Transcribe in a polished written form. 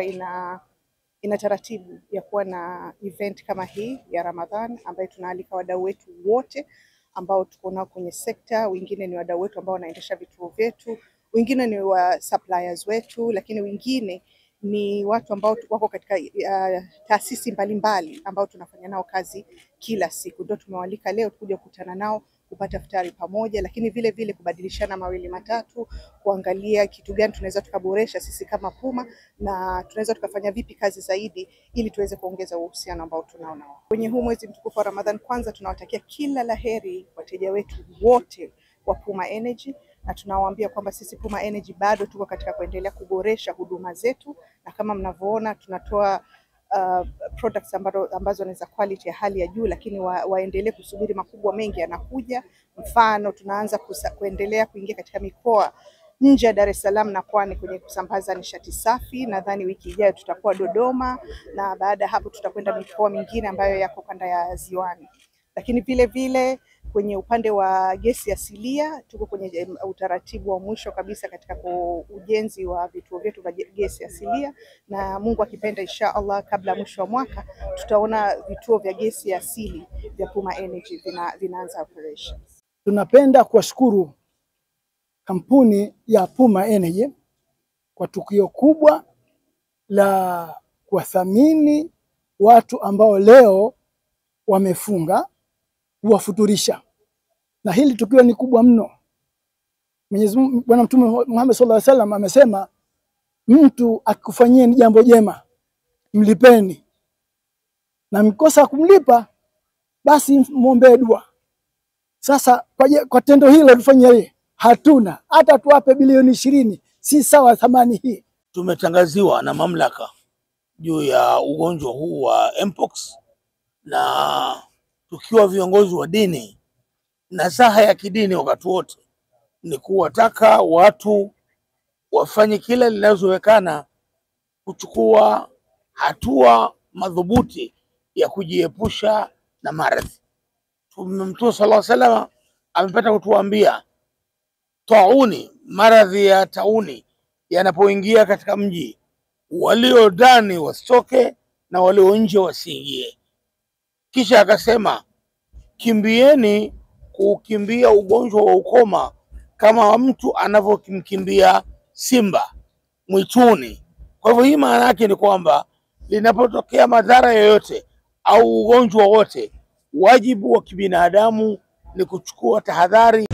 ilikuwa ina taratibu ya kuwa na event kama hii ya Ramadhan ambayo tunaalika wadau wetu wote ambao tuko nao kwenye sekta. Wengine ni wadau wetu ambao wanaendesha vituo vyetu, wengine ni wa suppliers wetu, lakini wengine ni watu ambao wako katika taasisi mbalimbali ambao tunafanya nao kazi kila siku. Ndio tumewalika leo kuja kukutana nao, kupata iftari pamoja, lakini vile vile kubadilishana mawili matatu, kuangalia kitu gani tunaweza tukaboresha sisi kama Puma na tunaweza tukafanya vipi kazi zaidi ili tuweze kuongeza uhusiano ambao tunao nao. Kwenye huu mwezi mtukufu wa Ramadhan, kwanza tunawatakia kila laheri wateja wetu wote wa Puma Energy, na tunawaambia kwamba sisi Puma Energy bado tuko katika kuendelea kuboresha huduma zetu, na kama mnavyoona tunatoa products ambazo ni za quality ya hali ya juu, lakini waendelee kusubiri, makubwa mengi yanakuja. Mfano tunaanza kuendelea kuingia katika mikoa nje ya Dar es Salaam na Pwani kwenye kusambaza nishati safi. Nadhani wiki ijayo tutakuwa Dodoma, na baada hapo tutakwenda mikoa mingine ambayo yako kanda ya Ziwani. Lakini vile vile kwenye upande wa gesi asilia tuko kwenye utaratibu wa mwisho kabisa katika ujenzi wa vituo vyetu vya gesi asilia, na Mungu akipenda insha Allah kabla mwisho wa mwaka tutaona vituo vya gesi asili vya Puma Energy vinaanza operations. Tunapenda kuwashukuru kampuni ya Puma Energy kwa tukio kubwa la kuwathamini watu ambao leo wamefunga, kuwafuturisha, na hili tukio ni kubwa mno. Mwenyezi Mungu, Bwana Mtume Muhammad sallallahu alaihi wasallam amesema, mtu akikufanyia ni jambo jema mlipeni, na mkosa kumlipa basi muombe dua. Sasa kwa tendo hilo tufanye hili, hatuna hata tuwape bilioni 20 si sawa thamani hii. Tumetangaziwa na mamlaka juu ya ugonjwa huu wa mpox, na tukiwa viongozi wa dini, nasaha ya kidini wakati wote ni kuwataka watu wafanye kila linalowezekana kuchukua hatua madhubuti ya kujiepusha na maradhi. Mtume sallallahu alaihi wasallam amepata kutuambia, tauni, maradhi ya tauni yanapoingia katika mji, walio ndani wasitoke na walio nje wasiingie. Kisha akasema, kimbieni kukimbia ugonjwa wa ukoma kama mtu anavyomkimbia simba mwituni. Kwa hivyo hii maana yake ni kwamba linapotokea madhara yoyote au ugonjwa wote, wajibu wa kibinadamu ni kuchukua tahadhari.